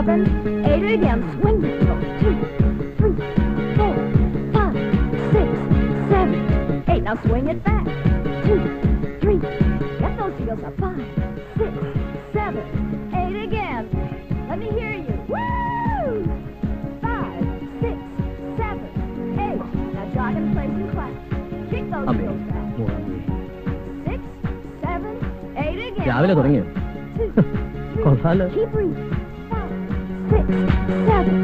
7, 8 again. Swing it. Go. 2, 3, 4, 5, 6, 7, 8. Now swing it back. 2, 3. Get those heels up. 5, 6, 7, 8 again. Let me hear you. Woo! 5, 6, 7, 8. Now jog in place and clap. Kick those heels back. 6, 7, 8 again. രാവിലെ തുടങ്ങിയോ? 2, 3. Keep breathing. 5, 6, 7,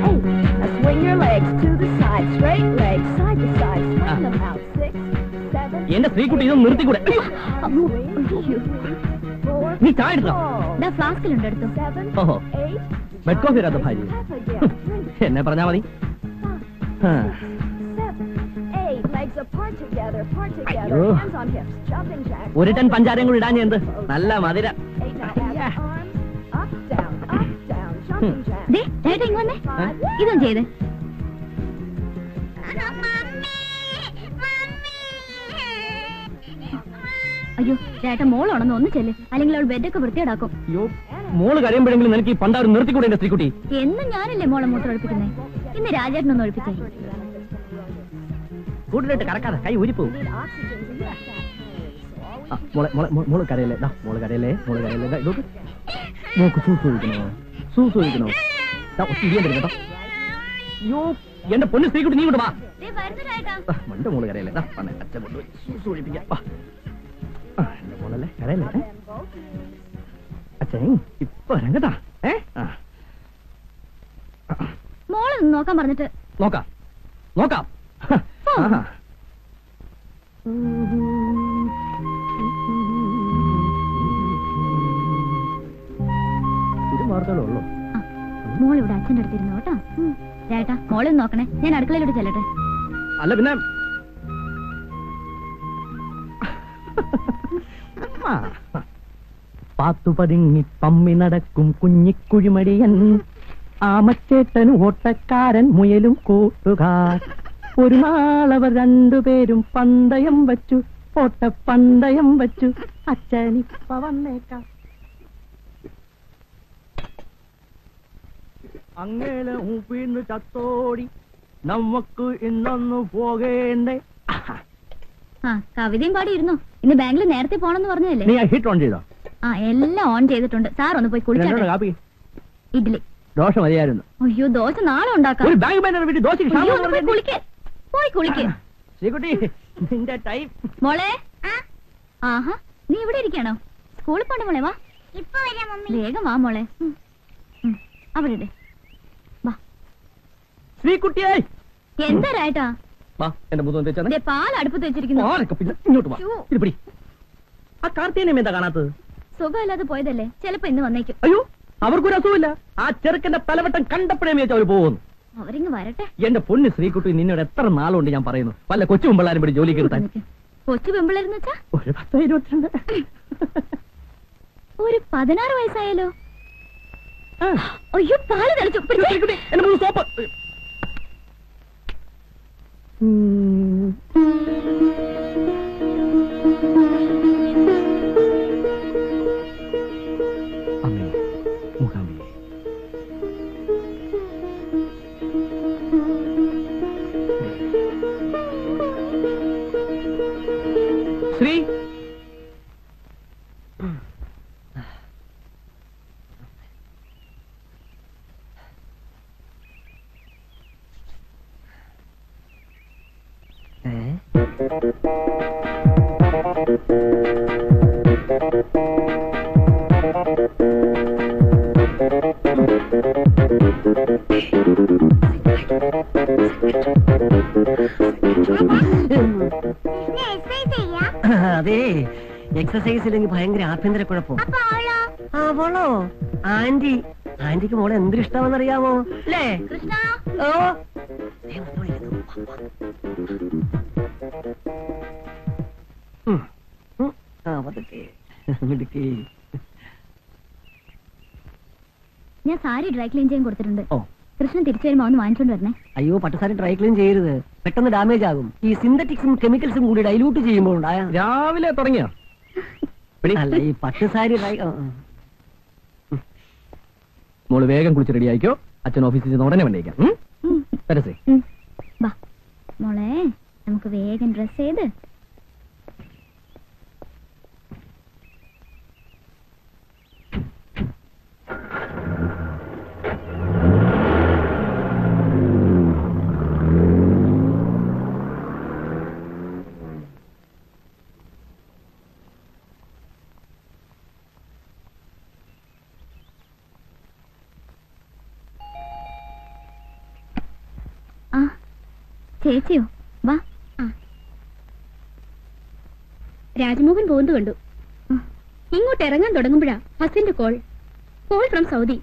8. Now swing your legs to the side. Straight legs, side to side. Swing them out. 6, 7. എന്റെ സ്ത്രീക്കുട്ടി ഇതൊന്നും നിർത്തിക്കൂടെ? നീ ചായ എടുത്തോ? ഫ്ലാസ്കിലുണ്ട് എടുത്തു. ഓഹോ, bed coffee ഇടാത്ത ഭാര്യ എന്നെ പറഞ്ഞാ മതി. ഒരു ടൺ പഞ്ചാരയും കൂടി ഇടാൻ എന്ത് നല്ല മധുര. ഇതും ചെയ്തേ. അയ്യോ ചേട്ടൻ മോളാണെന്ന് ഒന്ന് ചെല്ല്, അല്ലെങ്കിൽ അവൾ ബെഡൊക്കെ വൃത്തിയേടാക്കും. അയ്യോ, മോള് കരയുമ്പോഴെങ്കിലും നിനക്ക് ഈ പണ്ടാരും നിർത്തിക്കൂടെ എന്റെ സ്ത്രീക്കുട്ടി? എന്നും ഞാനല്ലേ മോളെ മൂത്രം ഒഴിപ്പിക്കുന്നേ. ഇന്ന് രാജേട്ടനൊന്ന് ഒഴിപ്പിച്ചേ. കൂടുതലിട്ട് കറക്കാതെ കൈ ഊരിപ്പോവും. മോള് കരയല്ലേ, മോള് കരയല്ലേ, മോള് കരയല്ലേ. മോക്ക് സൂസ് ഒഴിക്കണോ, സൂസ് ഒഴിക്കണോ? ഒത്തിരിയാൻ തരും കേട്ടോ. അയ്യോ, എന്റെ പൊന്ന് സ്ത്രീക്കുട്ടി നീ കൊണ്ട് വാ. മണ്ട മോള് കരയല്ലേ, അച്ഛൻ കൊണ്ടുപോയി സൂസ് ഒഴിപ്പിക്കാം. എന്റെ മോളല്ലേ കരയല്ലേ. അച്ഛൻ ഇപ്പൊ രംഗത്താ. മോളെ നോക്കാൻ പറഞ്ഞിട്ട്. നോക്കാം നോക്കാം. ഇത് വാർത്തകളേ ഉള്ളൂ. മോൾ ഇവിടെ അച്ഛൻ്റെ അടുത്തിരുന്നു കേട്ടോ. ചേട്ടാ മോളെ നോക്കണേ, ഞാൻ അടുക്കളയിലോട്ട് ചെല്ലട്ടെ. അല്ല പിന്നെ പാത്തു പതുങ്ങി പമ്മി നടക്കും കുഞ്ഞിക്കുഴിമടിയൻ, ആമച്ചേട്ടനും ഓട്ടക്കാരൻ മുയലും കൂട്ടുകാർ. ഒരു നാളവർ രണ്ടുപേരും പന്തയം വച്ചു, ഓട്ടപ്പന്തയം വച്ചു. അച്ഛനിപ്പ വന്നേക്കാം. അങ്ങേലെ ഊപ്പിന്ന് ചത്തോടി നമുക്ക് ഇന്നൊന്നു പോകേണ്ടേ. കവിതയും പാടിയിരുന്നു. ഇന്ന് ബാങ്കിൽ നേരത്തെ പോണെന്ന് പറഞ്ഞതല്ലേ. നീ ഹിറ്റ് ഓൺ ചെയ്തോ? എല്ലാം ഓൺ ചെയ്തിട്ടുണ്ട്. സാർ ഒന്ന് പോയി കുളിച്ചാട്ടെ. ഇഡ്ലി ദോശ മതിയായിരുന്നു. അയ്യോ ദോശ നാളെ ഉണ്ടാക്കാം. പോയി കുളിക്ക്. നിന്റെ ടൈം. മോളെ, ആഹാ നീ ഇവിടെ ഇരിക്കണോ? സ്കൂളിൽ പോണ്ട മോളെ. വാ വേഗം വാ മോളെ. അവിടെ ഇട്. വാ ശ്രീകുട്ടിയെ. എന്താ രായിട്ടാ? പാൽ അടുപ്പത്ത് വെച്ചിരിക്കുന്നു. ആ കാർത്തികനെ എന്താ കാണാത്തത്? സുഖമില്ലാതെ പോയതല്ലേ, ചിലപ്പോ ഇന്ന് വന്നേക്കും. അയ്യോ, അവർക്കൊരു അസുഖമില്ല. ആ ചെറുക്കന്റെ തലവട്ടം കണ്ടപ്പോഴേ വെച്ച് അവർ പോകുന്നു. അവരിങ്ങ് വരട്ടെ. എന്റെ പൊന്ന് ശ്രീകുട്ടി, നിന്നോട് എത്ര നാളുണ്ട് ഞാൻ പറയുന്നു, വല്ല കൊച്ചു പെമ്പിള്ളാരും കൂടി ജോലിക്ക് എടുത്താൽ. കൊച്ചു പെമ്പിള്ളേരെന്ന് വെച്ചാ ഒരു 10-22. ഒരു 16 വയസ്സായാലോ? അയ്യോ പാല് തെളിച്ചു. എന്റെ മൂന്ന് സോപ്പ്. ശ്രീ, അതെ, എക്സസൈസ് ഇല്ലെങ്കിൽ ഭയങ്കര ആഭ്യന്തര കുഴപ്പം. അവളോ? ആന്റിക്ക് മോളെ എന്തൊരു ഇഷ്ടമെന്നറിയാമോ അല്ലേ? ഓ ഞാൻ സാരി ഡ്രൈ ക്ലീൻ ചെയ്യാൻ കൊടുത്തിട്ടുണ്ട്. കൃഷ്ണൻ തിരിച്ചു വരുമ്പോ ഒന്ന് വാങ്ങിച്ചോണ്ട് വരണേ. അയ്യോ, പട്ടുസാരി ഡ്രൈ ക്ലീൻ ചെയ്യരുത്, പെട്ടെന്ന് ഡാമേജ് ആകും. ഈ സിന്തറ്റിക്സും കെമിക്കൽസും കൂടി ഡൈലൂട്ട് ചെയ്യുമ്പോൾ രാവിലെ തുടങ്ങിയ അല്ല ഈ പട്ടുസാരി ഡ്രൈ. മോള് വേഗം കുളിച്ച് റെഡി ആയിക്കോ. അച്ഛൻ ഓഫീസിൽ നിന്ന് ഉടനെ വന്നേക്കാം. തരസേ വാ മോളെ, നമുക്ക് വേഗം ഡ്രസ് ചെയ്ത് ചേച്ചിയോ? വാ. രാജ്മോഹൻ പോകുന്നത് കണ്ടു. ഇങ്ങോട്ട് ഇറങ്ങാൻ തുടങ്ങുമ്പോഴാ ഹസിന്റെ കോൾ ഫ്രം സൗദി.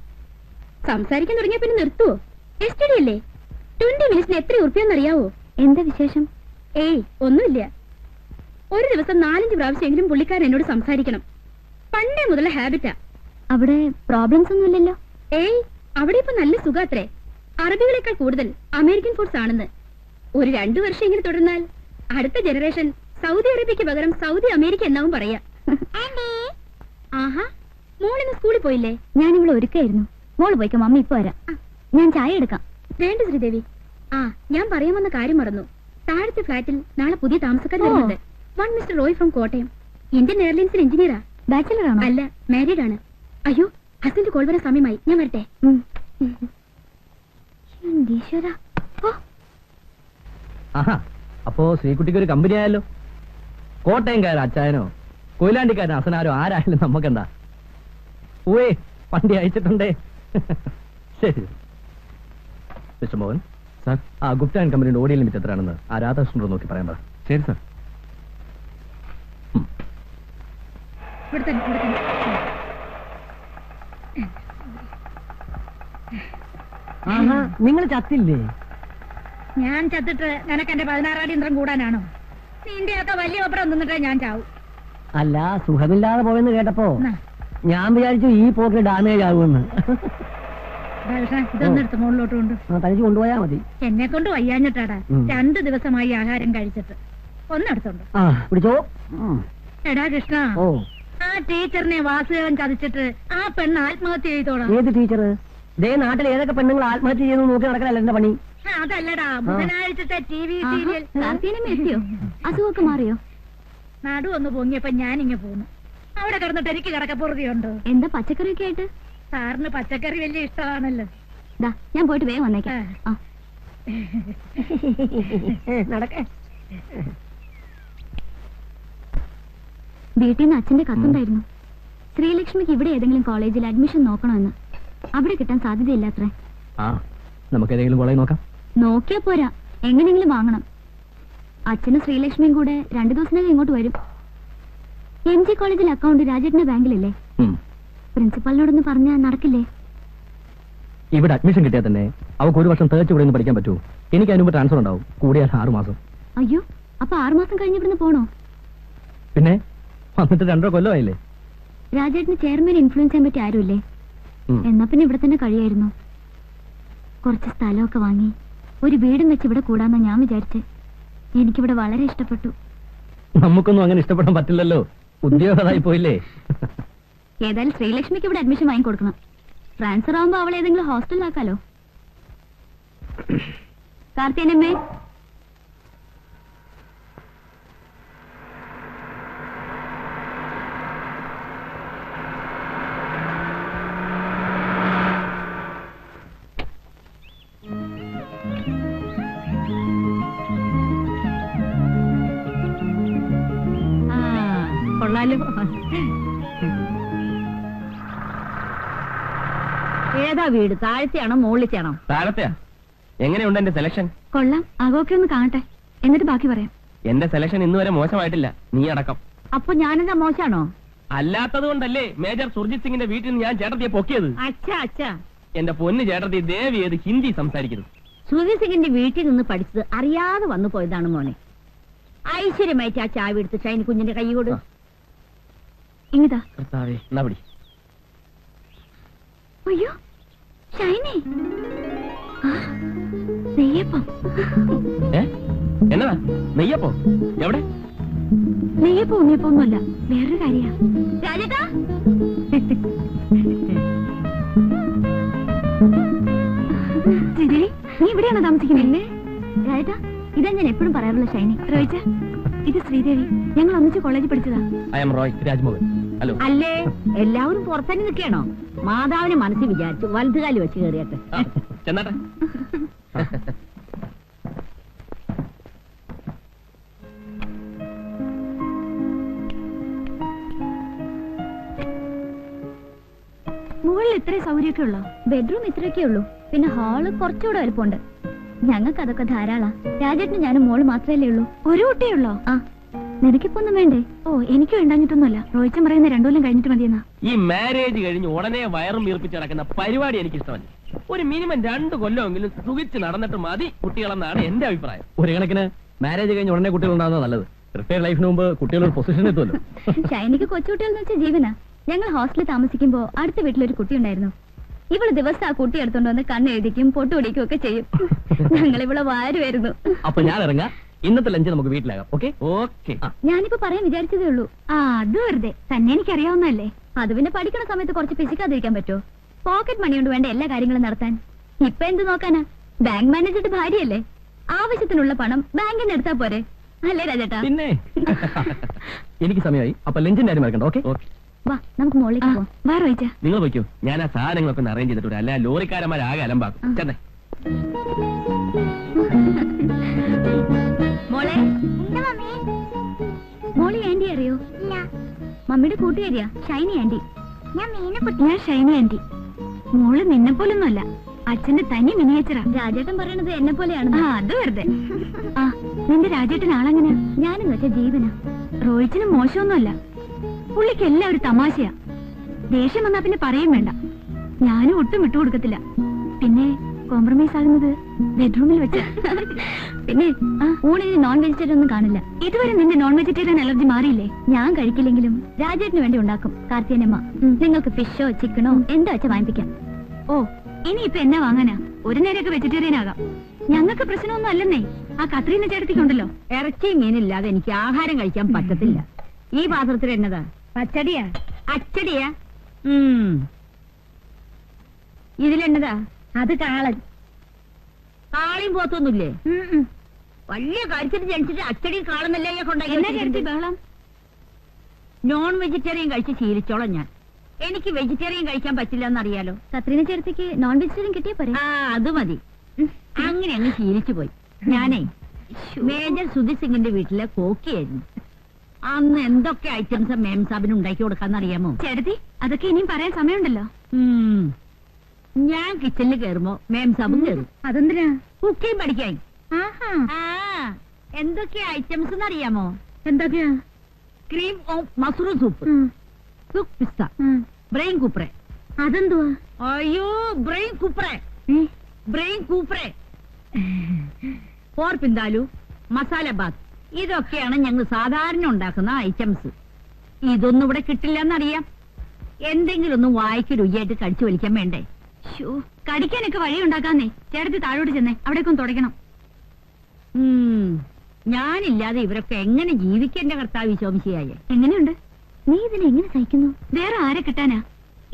സംസാരിക്കാൻ തുടങ്ങിയ പിന്നെ നിർത്തുവോ? എസ്റ്റഡി അല്ലേ? 20 മിനിറ്റ്സിന് എത്ര ഉറുപ്പിയെന്നറിയാവോ? എന്താ വിശേഷം? ഏയ് ഒന്നുമില്ല. ഒരു ദിവസം 4-5 പ്രാവശ്യമെങ്കിലും പുള്ളിക്കാരൻ എന്നോട് സംസാരിക്കണം. പണ്ടേ മുതലുള്ള ഹാബിറ്റാ. അവിടെ പ്രോബ്ലംസ് ഒന്നുമില്ലല്ലോ? ഏയ് അവിടെ ഇപ്പൊ നല്ല സുഖാത്രേ. അറബികളെക്കാൾ കൂടുതൽ അമേരിക്കൻ ഫുഡ്സ് ആണെന്ന്. ഒരു 2 വർഷം ഇങ്ങനെ തുടർന്നാൽ അടുത്ത ജനറേഷൻ സൗദി അറേബ്യക്ക് പകരം സൗദി അമേരിക്ക എന്നാവും പറയാ. ആഹാ, മോളിന്ന് സ്കൂളിൽ പോയില്ലേ? ഞാൻ ഇവിടെ ഒരുക്കായിരുന്നു. മോള് പോയിക്കോ, മമ്മി ഇപ്പൊ വരാം. ഞാൻ ചായ എടുക്കാം. വേണ്ട ശ്രീദേവി. ഞാൻ പറയാമെന്ന കാര്യം മറന്നു. താഴത്തെ ഫ്ലാറ്റിൽ നാളെ പുതിയ താമസക്കാർ വരുന്നുണ്ട്. 1 mister Roy from Kottayam. Indian എയർലൈൻസിൽ എഞ്ചിനീയറാ. ബാച്ചിലർ ആണോ? അല്ല, മാരീഡ് ആണ്. അയ്യോ, ഹസ്ബൻഡ് കോൾ വരാൻ സമയമായി. ഞാൻ വരട്ടെ. അപ്പോ ശ്രീകുട്ടിക്ക് ഒരു കമ്പനി ആയല്ലോ. കോട്ടയംകാരൻ അച്ചായനോ കൊയിലാണ്ടിക്കാരൻ അസനാരോ ആരായാലും നമുക്കെന്താ. ഊവേ, വണ്ടി അയച്ചിട്ടുണ്ടേ. ശരി മിസ്റ്റർ മോഹൻ സാർ, ആ ഗുപ്ത ആൻഡ് കമ്പനിയുടെ ഓഡിയോ ലിമിറ്റ് എത്രയാണെന്ന് ആ രാധാകൃഷ്ണനോട് നോക്കി പറയാൻ പറ. ശരി സാർ. നിങ്ങൾ ചത്തില്ലേ? ഞാൻ ചത്തിട്ട് നിനക്ക് എന്റെ 16 അടി യന്ത്രം കൂടാനാണോ? നിന്റെയൊക്കെ വലിയ ഒപ്പരം നിന്നിട്ടേ ഞാൻ ചാവും. അല്ല, സുഖമില്ലാതെ പോയെന്ന് കേട്ടപ്പോ ഞാൻ വിചാരിച്ചു ഈ പോക്ക് ഡാമേജ് ആകുമെന്ന്. ഇതൊന്നെടുത്ത് മുകളിലോട്ട് കൊണ്ട് തനിച്ച് കൊണ്ടുപോയാ മതി. എന്നെ കൊണ്ട് വയ്യാഞ്ഞിട്ടാടാ. 2 ദിവസമായി ആഹാരം കഴിച്ചിട്ട്. ഒന്നെടുത്തോണ്ട് പിടിച്ചോ. എടാ കൃഷ്ണ, ഓ, ആ ടീച്ചറിനെ വാസുദേവൻ ചതിച്ചിട്ട് ആ പെണ്ണ് ആത്മഹത്യ ചെയ്തോളാം. ഏത് ടീച്ചർ? ദേ നാട്ടിൽ ഏതൊക്കെ പെണ്ണുങ്ങൾ ആത്മഹത്യ ചെയ്യുന്നു നോക്കി നടക്കലല്ല എന്റെ പണി. അതല്ലടാ, ബുധനാഴ്ചത്തെ TV സീരിയൽ. എത്തിയോ? അസുഖമൊക്കെ മാറിയോ? നടു ഒന്ന് പൊങ്ങിയപ്പോ ഞാനിങ്ങ പോന്നു. അവിടെ കിടന്നിട്ട് എനിക്ക് കിടക്കപ്പുറതിയുണ്ടോ? എന്താ പച്ചക്കറിയൊക്കെ ആയിട്ട്? സാറിന് പച്ചക്കറി വലിയ ഇഷ്ടമാണല്ലോ. ഞാൻ പോയിട്ട് വേഗം വന്നേക്കാം. നടക്കേ. വീട്ടിൽ നിന്ന് അച്ഛന്റെ കത്തുണ്ടായിരുന്നു. ശ്രീലക്ഷ്മിക്ക് ഇവിടെ ഏതെങ്കിലും കോളേജിൽ അഡ്മിഷൻ നോക്കണമെന്ന്. അവിടെ കിട്ടാൻ സാധ്യതയില്ലാത്രേ. നമുക്ക് ഏതെങ്കിലും കോളേജ് നോക്കാം. നോക്കിയാ പോരാ, എങ്ങനെയെങ്കിലും വാങ്ങണം. അച്ഛനും ശ്രീലക്ഷ്മിയും കൂടെ 2 ദിവസത്തിനകം ഇങ്ങോട്ട് വരും. MG കോളേജിൽ അക്കൗണ്ട് രാജേട്ടന്റെ ബാങ്കിലല്ലേ? പ്രിൻസിപ്പലിനോടൊന്ന് പറഞ്ഞാൽ നടക്കില്ലേ? ഇവിടെ അഡ്മിഷൻ കിട്ടിയാൽ തന്നെ അവർക്ക് 1 വർഷം തേച്ച് ഇവിടെ നിന്ന് പഠിക്കാൻ പറ്റൂ. എനിക്ക് അതിന് മുമ്പ് ട്രാൻസ്ഫർ ഉണ്ടാവും. കൂടിയാൽ 6 മാസം. അയ്യോ, അപ്പൊ 6 മാസം കഴിഞ്ഞ് ഇവിടുന്ന് പോണോ? പിന്നെ വന്നിട്ട് 2 കൊല്ലമായില്ലേ. രാജേട്ടന് ചെയർമാൻ ഇൻഫ്ലുവൻസ് ചെയ്യാൻ പറ്റി ആരുമില്ലേ? എന്നാ പിന്നെ ഇവിടെ തന്നെ കഴിയായിരുന്നു. കുറച്ച് സ്ഥലമൊക്കെ വാങ്ങി ഒരു വീടും വെച്ച് ഇവിടെ കൂടാന്നാ ഞാൻ വിചാരിച്ചേ. എനിക്കിവിടെ വളരെ ഇഷ്ടപ്പെട്ടു. നമുക്കൊന്നും അങ്ങനെ ഇഷ്ടപ്പെടാൻ പറ്റില്ലല്ലോ, ഉദ്യോഗമായി പോയില്ലേ. ഏതായാലും ശ്രീലക്ഷ്മിക്ക് ഇവിടെ അഡ്മിഷൻ വാങ്ങിക്കൊടുക്കണം. ട്രാൻസ്ഫർ ആവുമ്പോ അവളെ ഏതെങ്കിലും ഹോസ്റ്റലിലാക്കാലോ. കാർത്തിയനമ്മേ, ഏതാ വീട്? താഴത്തെയാണോ മുകളിലത്തെയാണോ? താഴത്തെയാ. എങ്ങനെയുണ്ട് എന്റെ സെലക്ഷൻ? കൊള്ളാം. ആകോക്കെ ഒന്ന് കാണട്ടെ, എന്നിട്ട് ബാക്കി പറയാം. എന്റെ സെലക്ഷൻ ഇന്നുവരെ മോശമായിട്ടില്ല, നീ അടക്കം. അപ്പൊ ഞാനെന്താ മോശാണോ? അല്ലാത്തത് കൊണ്ടല്ലേ മേജർ സുർജിത് സിംഗിന്റെ വീട്ടിൽ നിന്ന് ഞാൻ ചേട്ടത്തിയെ പൊക്കിയത്. അച്ഛാ, എന്റെ പൊന്ന് ചേട്ടത്തി ദേവി ഏത് ഹിന്ദി സംസാരിക്കുന്നു. സുർജിത് സിംഗിന്റെ വീട്ടിൽ നിന്ന് പഠിച്ചത് അറിയാതെ വന്നു പോയതാണ് മോനെ. ഐശ്വര്യമായിട്ട് ആ ചാവി എടുത്ത് ഷൈനി കുഞ്ഞിന്റെ കൈ കൊടു. ഇങ്ങതാ. എന്നാ പിടി. അയ്യോ ഷൈനി, നെയ്യപ്പം. എന്നതാ നെയ്യപ്പോ? എവിടെ? നെയ്യപ്പം ഉണ്ണിയപ്പൊന്നുമല്ല, വേറൊരു കാര്യ. രാജേട്ടാ ശ്രീദേവി, നീ ഇവിടെയാണോ താമസിക്കുന്നില്ലേ? രാജേട്ടാ, ഇതാ ഞാൻ എപ്പോഴും പറയാറുള്ള ഷൈനി. റോയിച്ച, ഇത് ശ്രീദേവി. ഞങ്ങൾ ഒന്നിച്ച് കോളേജിൽ പഠിച്ചതാ. I M Roy Rajmohan. Hello. അല്ലേ, എല്ലാവരും പുറത്തന്നെ നിൽക്കണോ? മാതാവിനെ മനസ്സിൽ വിചാരിച്ചു വലതുകാലി വെച്ച് കയറിയട്ടെ. ചെന്നാട്ടെ. മുകളിൽ ഇത്രയും സൗകര്യമൊക്കെ ഉള്ളോ? ബെഡ്റൂം ഇത്രയൊക്കെ ഉള്ളൂ. പിന്നെ ഹാള് കുറച്ചുകൂടെ വലുപ്പമുണ്ട്. ഞങ്ങൾക്ക് അതൊക്കെ ധാരാളാ. രാജേട്ടന് ഞാനും മോള് മാത്രമല്ലേ ഉള്ളൂ. ഒരു കുട്ടിയുള്ളോ? ആ. നിനക്കിപ്പോ ഒന്നും വേണ്ടേ? ഓ, എനിക്ക് വേണ്ടാഞ്ഞിട്ടൊന്നുമല്ല. റോയിച്ചൻ പറയുന്ന 2 കൊല്ലം കഴിഞ്ഞിട്ട് മതിയെന്നാ. ഈ മാരേജ് കഴിഞ്ഞ് ഉടനെ വയറും വീർപ്പിച്ച് നടക്കുന്ന പരിപാടി എനിക്ക് ഇഷ്ടമല്ല. ഒരു മിനിമം 2 കൊല്ലമെങ്കിലും സുഖിച്ച് നടന്നിട്ട് മതി കുട്ടികളെന്നാണ് എന്റെ അഭിപ്രായം. ഒരു കണക്കിന് മാരേജ് കഴിഞ്ഞ് ഉടനെ കുട്ടികളുണ്ടാകുന്നത് നല്ലത്. റിട്ടയർഡ് ലൈഫിന് മുമ്പ് കുട്ടികളൊരു പൊസിഷൻ എത്തുമല്ലോ. ഷൈനിക്ക് കൊച്ചുകുട്ടികളെന്ന് വെച്ചാൽ ജീവനാ. ഞങ്ങൾ ഹോസ്റ്റലിൽ താമസിക്കുമ്പോ അടുത്ത വീട്ടിലൊരു കുട്ടി ഉണ്ടായിരുന്നു. ഇവള് ദിവസം ആ കുട്ടി എടുത്തോണ്ട് വന്ന് കണ്ണെഴുതിക്കും പൊട്ടുപിടിക്കും ഒക്കെ ചെയ്യും. ഞങ്ങൾ ഇവിടെ വാരുമായിരുന്നു. അപ്പൊ ഞാൻ ഇറങ്ങാം. ഇന്നത്തെ ലഞ്ച് നമുക്ക് വീട്ടിലാകാം. Okay okay. ഞാനിപ്പോ പറയാൻ വിചാരിച്ചതേ ഉള്ളൂ. ആ, അത് വെറുതെ തന്നെ എനിക്കറിയാവുന്നല്ലേ. അത് പിന്നെ പഠിക്കണ സമയത്ത് കുറച്ച് പിശിക്കാതിരിക്കാൻ പറ്റുമോ? പോക്കറ്റ് മണി കൊണ്ട് വേണ്ട എല്ലാ കാര്യങ്ങളും നടത്താൻ. ഇപ്പൊ എന്ത് നോക്കാനാ? ബാങ്ക് മാനേജറുടെ ഭാര്യയല്ലേ. ആവശ്യത്തിനുള്ള പണം ബാങ്കിന് എടുത്താ പോരെ, അല്ലേ രാജേട്ടാ? പിന്നെ എനിക്ക് സമയമായി. അപ്പൊ ലഞ്ചിന്റെ കാര്യം മറക്കണ്ട. Okay okay. വാ, നമുക്ക് മോളിലേക്ക് പോവാം. വാ റോയിച്ച. നിങ്ങൾ പോയിക്കോ. ഞാൻ ആ സാധനങ്ങളൊക്കെ ഒന്ന് അറേഞ്ച് ചെയ്തിട്ട് അല്ല ലോറിക്കാരന്മാരാകെ അലമ്പാക്കും. ചെന്നേ. മോളെ, മോളി ആന്റി അറിയോ? മമ്മിയുടെ കൂട്ടുകാരിയാ ഷൈനി ആന്റി. ഞാൻ ഷൈനി ആന്റി. മോള് നിന്നെ പോലൊന്നുമല്ല, അച്ഛന്റെ തനി മിനിയേച്ചറാ. രാജേട്ടൻ പറയണത് എന്നെ പോലെയാണ്. അത് വെറുതെ. ആ, നിന്റെ രാജേട്ടൻ ആളെങ്ങനെ? ഞാനെന്ന് വെച്ചാ ജീവനാ. റോയിച്ചിന് മോശമൊന്നുമല്ല. പുള്ളിക്ക് എല്ലാം ഒരു തമാശയാ. ദേഷ്യം വന്നാ പിന്നെ പറയും വേണ്ട. ഞാനും ഒട്ടും വിട്ടുകൊടുക്കത്തില്ല. പിന്നെ കോംപ്രമൈസ് ആകുന്നത് ബെഡ്റൂമിൽ വെച്ച്. പിന്നെ ഊണിന് നോൺ വെജിറ്റേറിയൻ ഒന്നും കാണില്ല. ഇതുവരെ നിന്റെ നോൺ വെജിറ്റേറിയൻ അലർജി മാറിയില്ലേ? ഞാൻ കഴിക്കില്ലെങ്കിലും രാജേട്ടന് വേണ്ടി ഉണ്ടാക്കും കാർത്തിയനമ്മ. നിങ്ങൾക്ക് ഫിഷോ ചിക്കനോ എന്താ വെച്ചാ വാങ്ങിപ്പിക്കാം. ഓ, ഇനിയിപ്പൊ എന്നാ വാങ്ങാനാ? ഒരു നേരമൊക്കെ വെജിറ്റേറിയൻ ആകാം. ഞങ്ങൾക്ക് പ്രശ്നമൊന്നും അല്ലെന്നേ. ആ കത്രീന ചേട്ടത്തിക്കുണ്ടല്ലോ, ഇറച്ചി മീനില്ലാതെ എനിക്ക് ആഹാരം കഴിക്കാൻ പറ്റത്തില്ല. ഈ പാത്രത്തിൽ എന്നതാ? പച്ചടിയാ? അച്ചടിയാ? ഇതിലെന്നതാ? അത് കാളൻ. കാളിയും പോത്തൊന്നുമില്ലേ? വലിയ കാര്യത്തിന് ജനിച്ചിട്ട് അച്ചടിയും കാളെന്നല്ലേ കൊണ്ടാക്കി ബഹളം. നോൺ വെജിറ്റേറിയൻ കഴിച്ച് ശീലിച്ചോളാം ഞാൻ. എനിക്ക് വെജിറ്റേറിയൻ കഴിക്കാൻ പറ്റില്ല എന്നറിയാലോ. കത്രീന ചേർത്തിക്ക് നോൺ വെജിറ്റേറിയൻ കിട്ടിയ പോരെ? ആ, അത് മതി. അങ്ങനെ അങ്ങ് ശീലിച്ചു പോയി. ഞാനേ മേജർ സുധീർ സിംഗിന്റെ വീട്ടിലെ കോക്കിയായിരുന്നു. അന്ന് എന്തൊക്കെ ഐറ്റംസ് മേം സാബിന് ഉണ്ടാക്കി കൊടുക്കാന്നറിയാമോ? ചേട്ടത്തി, അതൊക്കെ ഇനിയും പറയാൻ സമയമുണ്ടല്ലോ. ഞാൻ കിച്ചണിൽ കയറുമ്പോ മേം സാബും കയറും. അതെന്തിനാ? കുക്കിംഗ് പഠിക്കാൻ. എന്തൊക്കെ ഐറ്റംസ് എന്നറിയാമോ? എന്തൊക്കെയാ? ക്രീം ഓഫ് മഷ്റൂം സൂപ്പ്, സുക്ക് പിസ്ത, ബ്രെയിൻ കൂപ്രെ. അതെന്തുവാ? അയ്യോ, ബ്രെയിൻ കൂപ്രെ. ബ്രെയിൻ കൂപ്രെ, പോർപ്പിന്താലു, മസാല ബാത്ത്. ഇതൊക്കെയാണ് ഞങ്ങൾ സാധാരണ ഉണ്ടാക്കുന്ന ഐറ്റംസ്. ഇതൊന്നും ഇവിടെ കിട്ടില്ലെന്നറിയാം. എന്തെങ്കിലും ഒന്നും വായിക്ക് രുചിയായിട്ട് കടിച്ചു വലിക്കാൻ വേണ്ടേ? കടിക്കാനൊക്കെ വഴി ഉണ്ടാക്കാന്നേ. ചേട്ടത്തി താഴോട്ട് ചെന്നേ, അവിടേക്ക് ഒന്ന് തുടയ്ക്കണം. ഞാനില്ലാതെ ഇവരൊക്കെ എങ്ങനെ ജീവിക്കേണ്ട കർത്താവ് ശോംശിയായ? എങ്ങനെയുണ്ട്? നീ ഇതിനെ എങ്ങനെ സഹിക്കുന്നു? വേറെ ആരെ കിട്ടാനാ?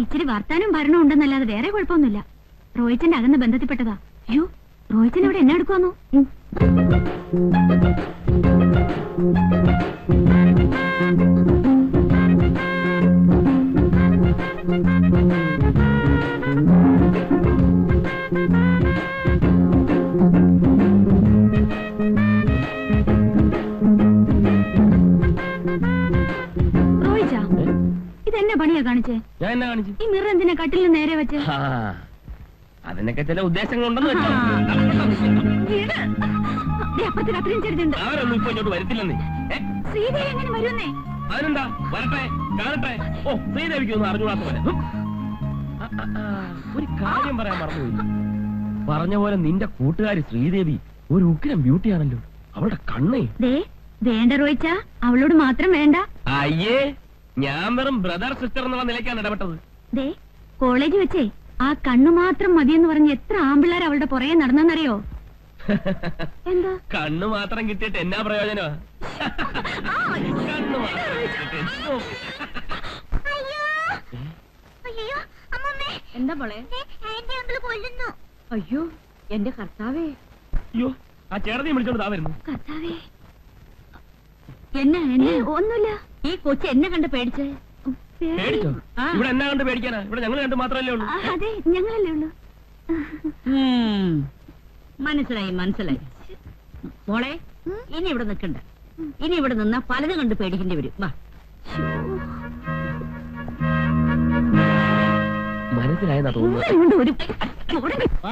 ഇച്ചിരി വർത്താനും ഭരണവും ഉണ്ടെന്നല്ലാതെ വേറെ കുഴപ്പമൊന്നുമില്ല. റോയിച്ചന്റെ അകന്ന ബന്ധത്തിൽപ്പെട്ടതാ. അയ്യോ, റോയിച്ചൻ അവിടെ എന്നെ എടുക്കുവാന്നോ? റോയിച്ച, ഇതെന്നെ പണിയാ കാണിച്ചേ? ഞാൻ എന്നാ കാണിച്ചു? ഈ മിറർ എന്തിനാ കട്ടിലിന് നേരെ വെച്ച്? അതിനൊക്കെ ചില ഉദ്ദേശങ്ങളുണ്ടെന്ന് വെച്ചോ. അപ്പുറത്ത് കത്രീൻ ചേർത്തുണ്ട്. അവരൊന്നും ഇപ്പൊ ഇങ്ങോട്ട് വരത്തില്ലെന്നേ. ശ്രീദേവി എങ്ങനെ വരുന്നേ? അതിനെന്താ, വരട്ടെ, കാണട്ടെ. ഓ, ശ്രീദേവിക്ക് ഒന്നും അറിഞ്ഞൂടാത്ത പോലെ. ഒരു കാര്യം പറയാൻ മറന്നുപോയി. പറഞ്ഞ പോലെ നിന്റെ കൂട്ടുകാരി ശ്രീദേവി ഒരു ഉഗ്രം ബ്യൂട്ടിയാണല്ലോ. അവളുടെ കണ്ണേ. വേണ്ട റോയിച്ച, അവളോട് മാത്രം വേണ്ട. അയ്യേ, ഞാൻ വെറും ബ്രദർ സിസ്റ്റർ എന്നുള്ള നിലയ്ക്കാണ് ഇടപെട്ടത്. കോളേജ് വെച്ചേ ആ കണ്ണു മാത്രം മതിയെന്ന് പറഞ്ഞ് എത്ര ആമ്പിള്ളേർ അവളുടെ പുറകെ നടന്നെന്നറിയോ? എന്താ? കണ്ണു മാത്രം കിട്ടിയിട്ട് എന്നാ പ്രയോജനമാ? കണ്ണു മാത്രം എന്താ പോളെ? അങ്കിൾ കൊല്ലുന്നു. അയ്യോ എന്റെ കർത്താവേ, അയ്യോ ആ ചേട്ടനെ വിളിച്ചോണ്ട് താ വരുന്നു. കർത്താവേ. എന്നാ എന്നെ ഒന്നുമില്ല. ഈ കൊച്ചു എന്നെ കണ്ട് പേടിച്ചേ? പേടിച്ചോ? ആ. ഇവിടെ എന്നാ കണ്ട് പേടിക്കാനാ? ഇവിടെ ഞങ്ങൾ കണ്ട് മാത്രമല്ലേ ഉള്ളൂ. അതെ, ഞങ്ങളല്ലേ ഉള്ളൂ. മനസ്സിലായി മനസ്സിലായി. മോളെ ഇനി ഇവിടെ നിൽക്കണ്ട. ഇനി ഇവിടെ നിന്നാ പലതും കണ്ട് പേടിക്കേണ്ടി വരും. വാ. മനസ്സിലായെന്നാ തോന്നുന്നു. ഒരു